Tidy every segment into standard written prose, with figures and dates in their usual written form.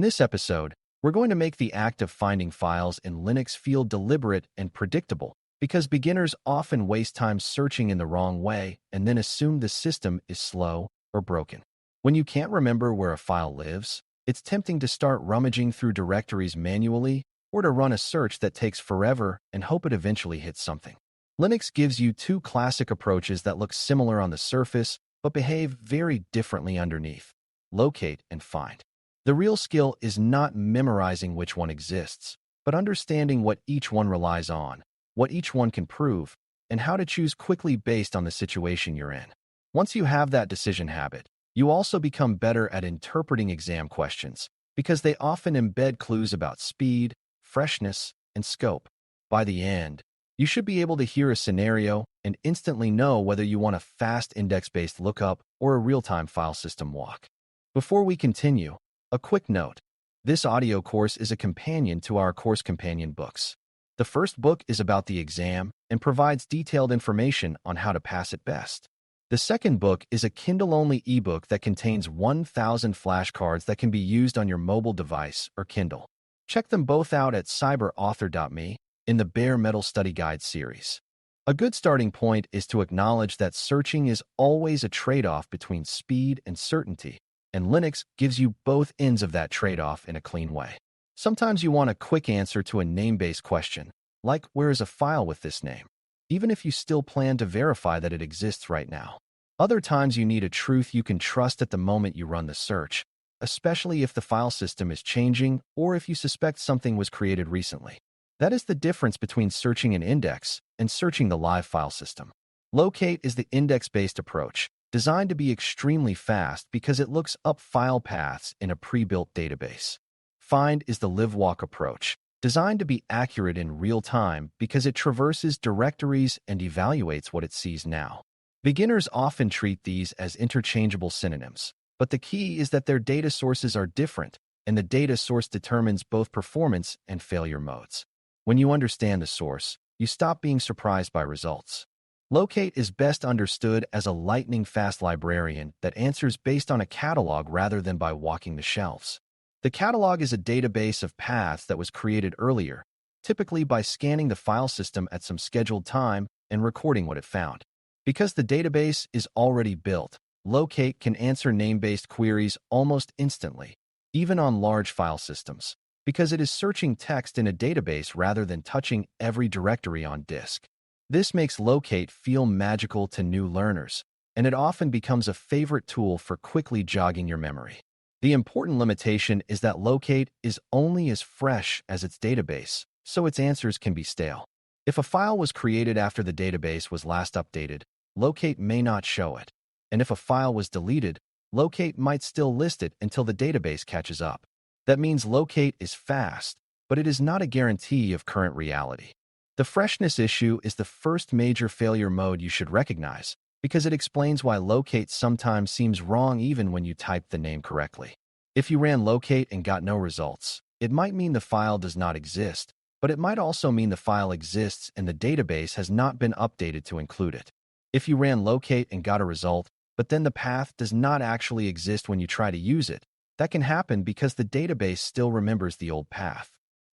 this episode, we're going to make the act of finding files in Linux feel deliberate and predictable because beginners often waste time searching in the wrong way and then assume the system is slow or broken. When you can't remember where a file lives, it's tempting to start rummaging through directories manually or to run a search that takes forever and hope it eventually hits something. Linux gives you two classic approaches that look similar on the surface but behave very differently underneath: locate and find. The real skill is not memorizing which one exists, but understanding what each one relies on, what each one can prove, and how to choose quickly based on the situation you're in. Once you have that decision habit, you also become better at interpreting exam questions because they often embed clues about speed, freshness, and scope. By the end, you should be able to hear a scenario and instantly know whether you want a fast index-based lookup or a real-time file system walk. Before we continue, a quick note. This audio course is a companion to our course companion books. The first book is about the exam and provides detailed information on how to pass it best. The second book is a Kindle-only ebook that contains 1,000 flashcards that can be used on your mobile device or Kindle. Check them both out at cyber.author.me in the Bare Metal Study Guide series. A good starting point is to acknowledge that searching is always a trade-off between speed and certainty, and Linux gives you both ends of that trade-off in a clean way. Sometimes you want a quick answer to a name-based question, like where is a file with this name, even if you still plan to verify that it exists right now. Other times you need a truth you can trust at the moment you run the search, especially if the file system is changing or if you suspect something was created recently. That is the difference between searching an index and searching the live file system. Locate is the index-based approach, designed to be extremely fast because it looks up file paths in a pre-built database. Find is the live-walk approach, designed to be accurate in real time because it traverses directories and evaluates what it sees now. Beginners often treat these as interchangeable synonyms, but the key is that their data sources are different, and the data source determines both performance and failure modes. When you understand the source, you stop being surprised by results. Locate is best understood as a lightning-fast librarian that answers based on a catalog rather than by walking the shelves. The catalog is a database of paths that was created earlier, typically by scanning the file system at some scheduled time and recording what it found. Because the database is already built, Locate can answer name-based queries almost instantly, even on large file systems, because it is searching text in a database rather than touching every directory on disk. This makes Locate feel magical to new learners, and it often becomes a favorite tool for quickly jogging your memory. The important limitation is that Locate is only as fresh as its database, so its answers can be stale. If a file was created after the database was last updated, Locate may not show it. And if a file was deleted, Locate might still list it until the database catches up. That means Locate is fast, but it is not a guarantee of current reality. The freshness issue is the first major failure mode you should recognize, because it explains why Locate sometimes seems wrong even when you type the name correctly. If you ran Locate and got no results, it might mean the file does not exist, but it might also mean the file exists and the database has not been updated to include it. If you ran Locate and got a result, but then the path does not actually exist when you try to use it, that can happen because the database still remembers the old path.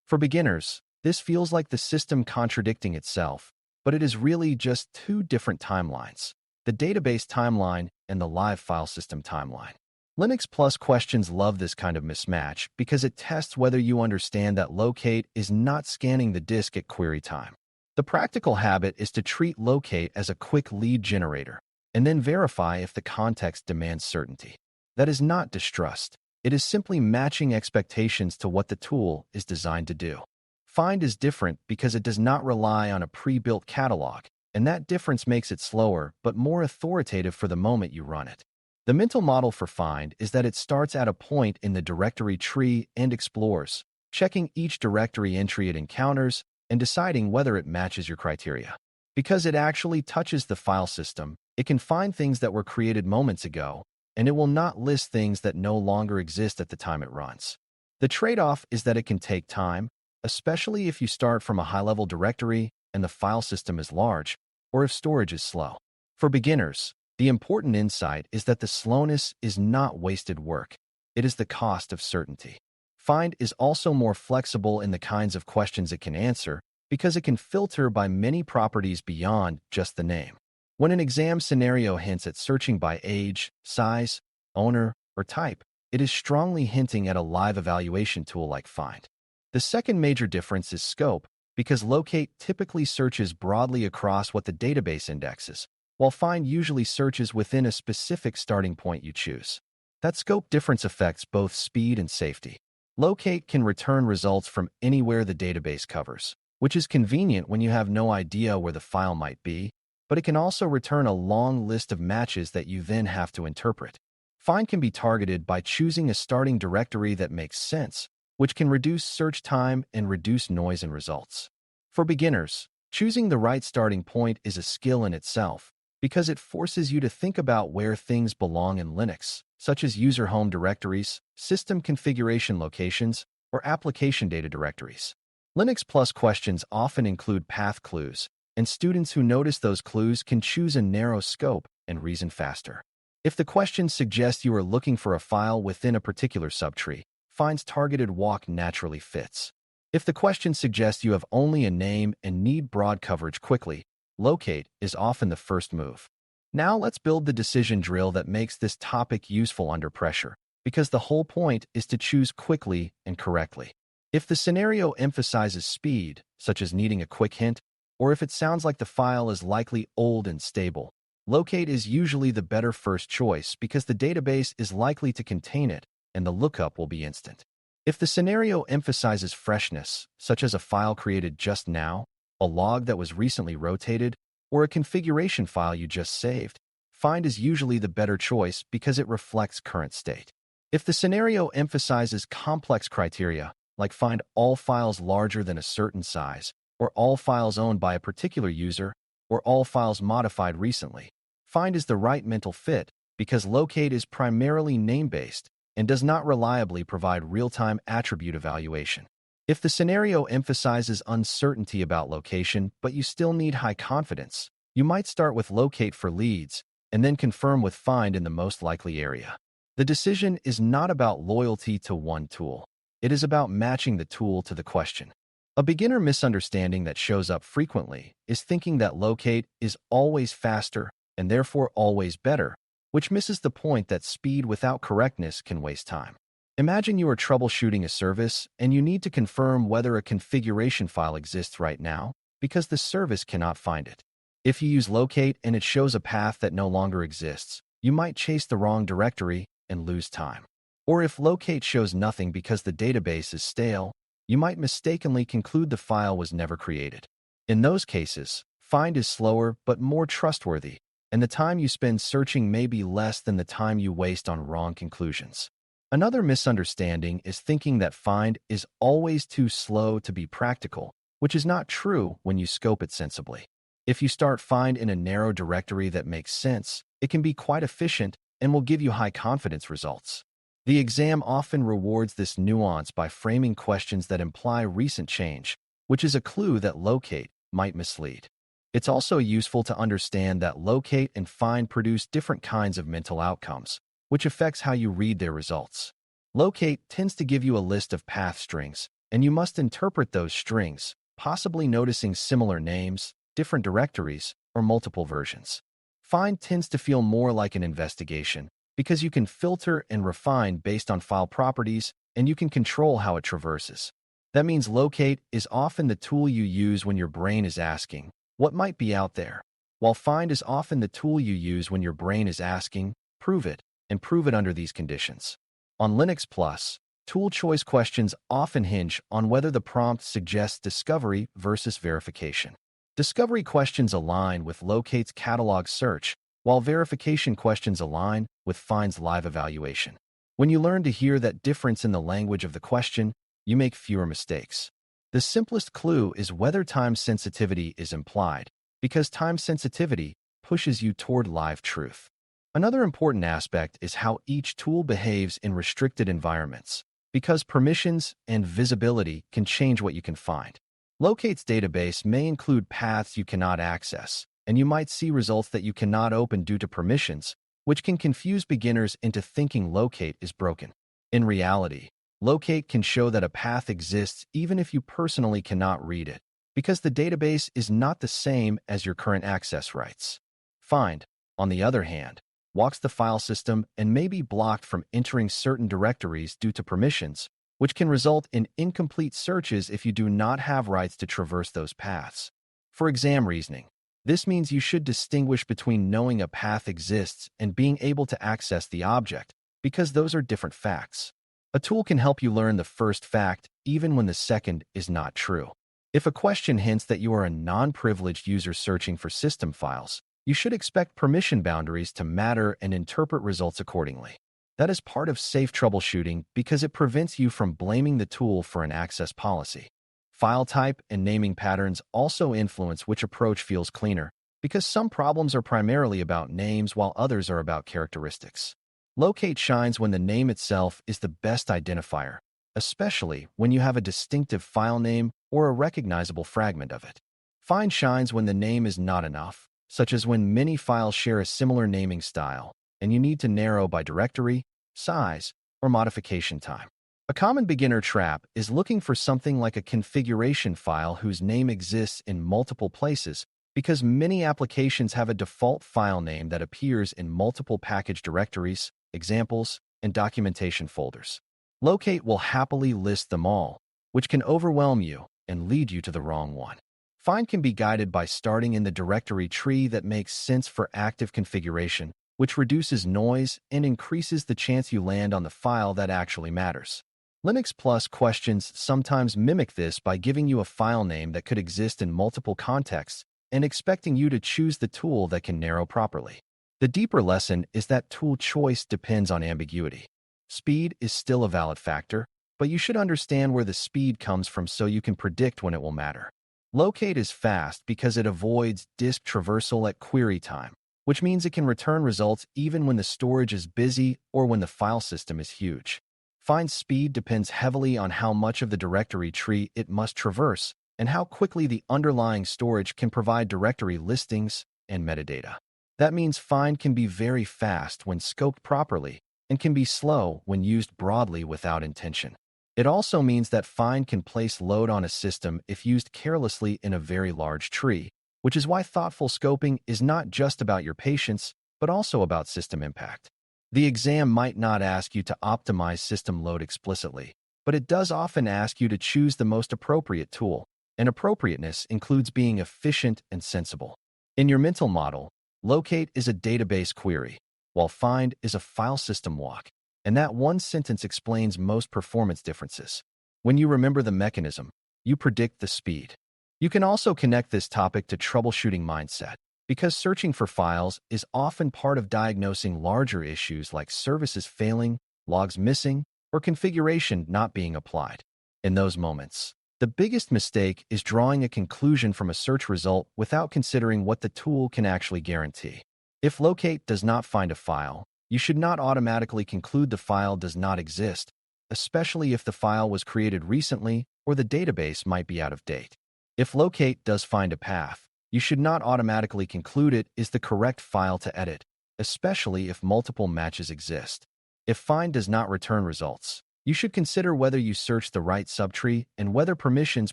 For beginners, this feels like the system contradicting itself, but it is really just two different timelines: the database timeline and the live file system timeline. Linux Plus questions love this kind of mismatch because it tests whether you understand that Locate is not scanning the disk at query time. The practical habit is to treat Locate as a quick lead generator, and then verify if the context demands certainty. That is not distrust. It is simply matching expectations to what the tool is designed to do. Find is different because it does not rely on a pre-built catalog, and that difference makes it slower but more authoritative for the moment you run it. The mental model for Find is that it starts at a point in the directory tree and explores, checking each directory entry it encounters and deciding whether it matches your criteria. Because it actually touches the file system, it can find things that were created moments ago, and it will not list things that no longer exist at the time it runs. The trade-off is that it can take time, especially if you start from a high-level directory and the file system is large, or if storage is slow. For beginners, the important insight is that the slowness is not wasted work. It is the cost of certainty. Find is also more flexible in the kinds of questions it can answer because it can filter by many properties beyond just the name. When an exam scenario hints at searching by age, size, owner, or type, it is strongly hinting at a live evaluation tool like Find. The second major difference is scope, because Locate typically searches broadly across what the database indexes, while Find usually searches within a specific starting point you choose. That scope difference affects both speed and safety. Locate can return results from anywhere the database covers, which is convenient when you have no idea where the file might be, but it can also return a long list of matches that you then have to interpret. Find can be targeted by choosing a starting directory that makes sense, which can reduce search time and reduce noise in results. For beginners, choosing the right starting point is a skill in itself because it forces you to think about where things belong in Linux, such as user home directories, system configuration locations, or application data directories. Linux Plus questions often include path clues, and students who notice those clues can choose a narrow scope and reason faster. If the question suggests you are looking for a file within a particular subtree, Find's targeted walk naturally fits. If the question suggests you have only a name and need broad coverage quickly, Locate is often the first move. Now let's build the decision drill that makes this topic useful under pressure, because the whole point is to choose quickly and correctly. If the scenario emphasizes speed, such as needing a quick hint, or if it sounds like the file is likely old and stable, Locate is usually the better first choice because the database is likely to contain it and the lookup will be instant. If the scenario emphasizes freshness, such as a file created just now, a log that was recently rotated, or a configuration file you just saved, Find is usually the better choice because it reflects current state. If the scenario emphasizes complex criteria, like find all files larger than a certain size, or all files owned by a particular user, or all files modified recently, Find is the right mental fit because Locate is primarily name-based and does not reliably provide real-time attribute evaluation. If the scenario emphasizes uncertainty about location, but you still need high confidence, you might start with Locate for leads and then confirm with Find in the most likely area. The decision is not about loyalty to one tool. It is about matching the tool to the question. A beginner misunderstanding that shows up frequently is thinking that Locate is always faster and therefore always better, which misses the point that speed without correctness can waste time. Imagine you are troubleshooting a service and you need to confirm whether a configuration file exists right now because the service cannot find it. If you use Locate and it shows a path that no longer exists, you might chase the wrong directory and lose time. Or if Locate shows nothing because the database is stale, you might mistakenly conclude the file was never created. In those cases, Find is slower but more trustworthy, and the time you spend searching may be less than the time you waste on wrong conclusions. Another misunderstanding is thinking that Find is always too slow to be practical, which is not true when you scope it sensibly. If you start Find in a narrow directory that makes sense, it can be quite efficient and will give you high confidence results. The exam often rewards this nuance by framing questions that imply recent change, which is a clue that Locate might mislead. It's also useful to understand that Locate and Find produce different kinds of mental outcomes, which affects how you read their results. Locate tends to give you a list of path strings, and you must interpret those strings, possibly noticing similar names, different directories, or multiple versions. Find tends to feel more like an investigation, because you can filter and refine based on file properties, and you can control how it traverses. That means Locate is often the tool you use when your brain is asking, what might be out there? While Find is often the tool you use when your brain is asking, prove it, and prove it under these conditions. On Linux Plus, tool choice questions often hinge on whether the prompt suggests discovery versus verification. Discovery questions align with Locate's catalog search, while verification questions align with Find's live evaluation. When you learn to hear that difference in the language of the question, you make fewer mistakes. The simplest clue is whether time sensitivity is implied, because time sensitivity pushes you toward live truth. Another important aspect is how each tool behaves in restricted environments, because permissions and visibility can change what you can find. Locate's database may include paths you cannot access, and you might see results that you cannot open due to permissions, which can confuse beginners into thinking Locate is broken. In reality, Locate can show that a path exists even if you personally cannot read it, because the database is not the same as your current access rights. Find, on the other hand, walks the file system and may be blocked from entering certain directories due to permissions, which can result in incomplete searches if you do not have rights to traverse those paths. For exam reasoning, this means you should distinguish between knowing a path exists and being able to access the object, because those are different facts. A tool can help you learn the first fact even when the second is not true. If a question hints that you are a non-privileged user searching for system files, you should expect permission boundaries to matter and interpret results accordingly. That is part of safe troubleshooting because it prevents you from blaming the tool for an access policy. File type and naming patterns also influence which approach feels cleaner, because some problems are primarily about names while others are about characteristics. Locate shines when the name itself is the best identifier, especially when you have a distinctive file name or a recognizable fragment of it. Find shines when the name is not enough, such as when many files share a similar naming style, and you need to narrow by directory, size, or modification time. A common beginner trap is looking for something like a configuration file whose name exists in multiple places because many applications have a default file name that appears in multiple package directories, examples, and documentation folders. Locate will happily list them all, which can overwhelm you and lead you to the wrong one. Find can be guided by starting in the directory tree that makes sense for active configuration, which reduces noise and increases the chance you land on the file that actually matters. Linux Plus questions sometimes mimic this by giving you a file name that could exist in multiple contexts and expecting you to choose the tool that can narrow properly. The deeper lesson is that tool choice depends on ambiguity. Speed is still a valid factor, but you should understand where the speed comes from so you can predict when it will matter. Locate is fast because it avoids disk traversal at query time, which means it can return results even when the storage is busy or when the file system is huge. Find speed depends heavily on how much of the directory tree it must traverse and how quickly the underlying storage can provide directory listings and metadata. That means find can be very fast when scoped properly and can be slow when used broadly without intention. It also means that find can place load on a system if used carelessly in a very large tree, which is why thoughtful scoping is not just about your patience, but also about system impact. The exam might not ask you to optimize system load explicitly, but it does often ask you to choose the most appropriate tool, and appropriateness includes being efficient and sensible. In your mental model, locate is a database query, while find is a file system walk, and that one sentence explains most performance differences. When you remember the mechanism, you predict the speed. You can also connect this topic to troubleshooting mindset, because searching for files is often part of diagnosing larger issues like services failing, logs missing, or configuration not being applied. In those moments, the biggest mistake is drawing a conclusion from a search result without considering what the tool can actually guarantee. If locate does not find a file, you should not automatically conclude the file does not exist, especially if the file was created recently or the database might be out of date. If locate does find a path, you should not automatically conclude it is the correct file to edit, especially if multiple matches exist. If find does not return results, you should consider whether you searched the right subtree and whether permissions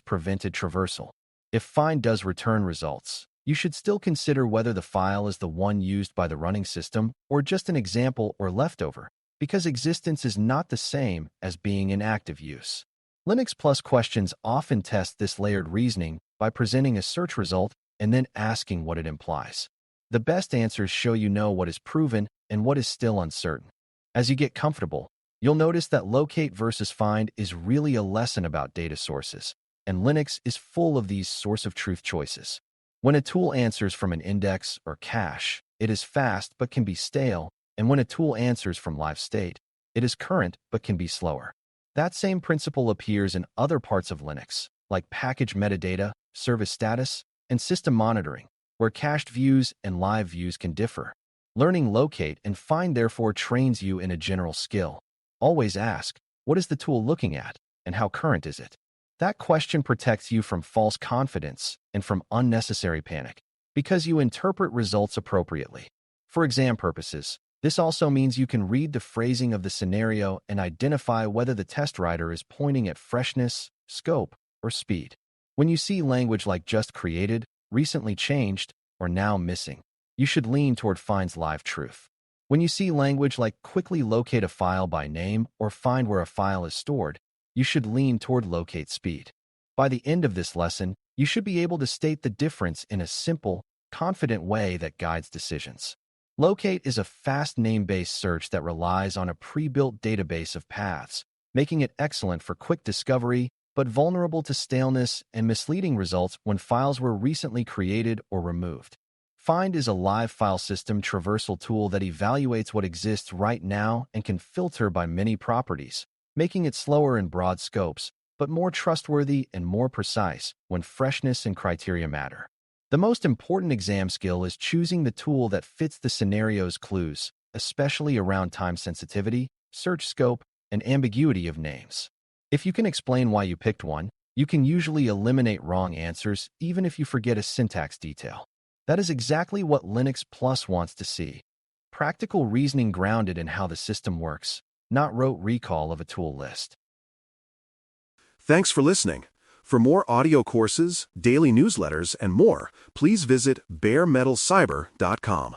prevented traversal. If find does return results, you should still consider whether the file is the one used by the running system or just an example or leftover, because existence is not the same as being in active use. Linux Plus questions often test this layered reasoning by presenting a search result and then asking what it implies. The best answers show you know what is proven and what is still uncertain. As you get comfortable, you'll notice that locate versus find is really a lesson about data sources, and Linux is full of these source of truth choices. When a tool answers from an index or cache, it is fast but can be stale, and when a tool answers from live state, it is current but can be slower. That same principle appears in other parts of Linux, like package metadata, service status, and system monitoring, where cached views and live views can differ. Learning locate and find therefore trains you in a general skill. Always ask, what is the tool looking at, and how current is it? That question protects you from false confidence and from unnecessary panic, because you interpret results appropriately. For exam purposes, This also means you can read the phrasing of the scenario and identify whether the test writer is pointing at freshness, scope, or speed. When you see language like just created, recently changed, or now missing, you should lean toward finds live truth. When you see language like quickly locate a file by name or find where a file is stored, you should lean toward locate speed. By the end of this lesson, you should be able to state the difference in a simple, confident way that guides decisions. Locate is a fast name-based search that relies on a pre-built database of paths, making it excellent for quick discovery, but vulnerable to staleness and misleading results when files were recently created or removed. Find is a live file system traversal tool that evaluates what exists right now and can filter by many properties, making it slower in broad scopes, but more trustworthy and more precise when freshness and criteria matter. The most important exam skill is choosing the tool that fits the scenario's clues, especially around time sensitivity, search scope, and ambiguity of names. If you can explain why you picked one, you can usually eliminate wrong answers even if you forget a syntax detail. That is exactly what Linux Plus wants to see. Practical reasoning grounded in how the system works, not rote recall of a tool list. Thanks for listening. For more audio courses, daily newsletters, and more, please visit DailyCyber.News.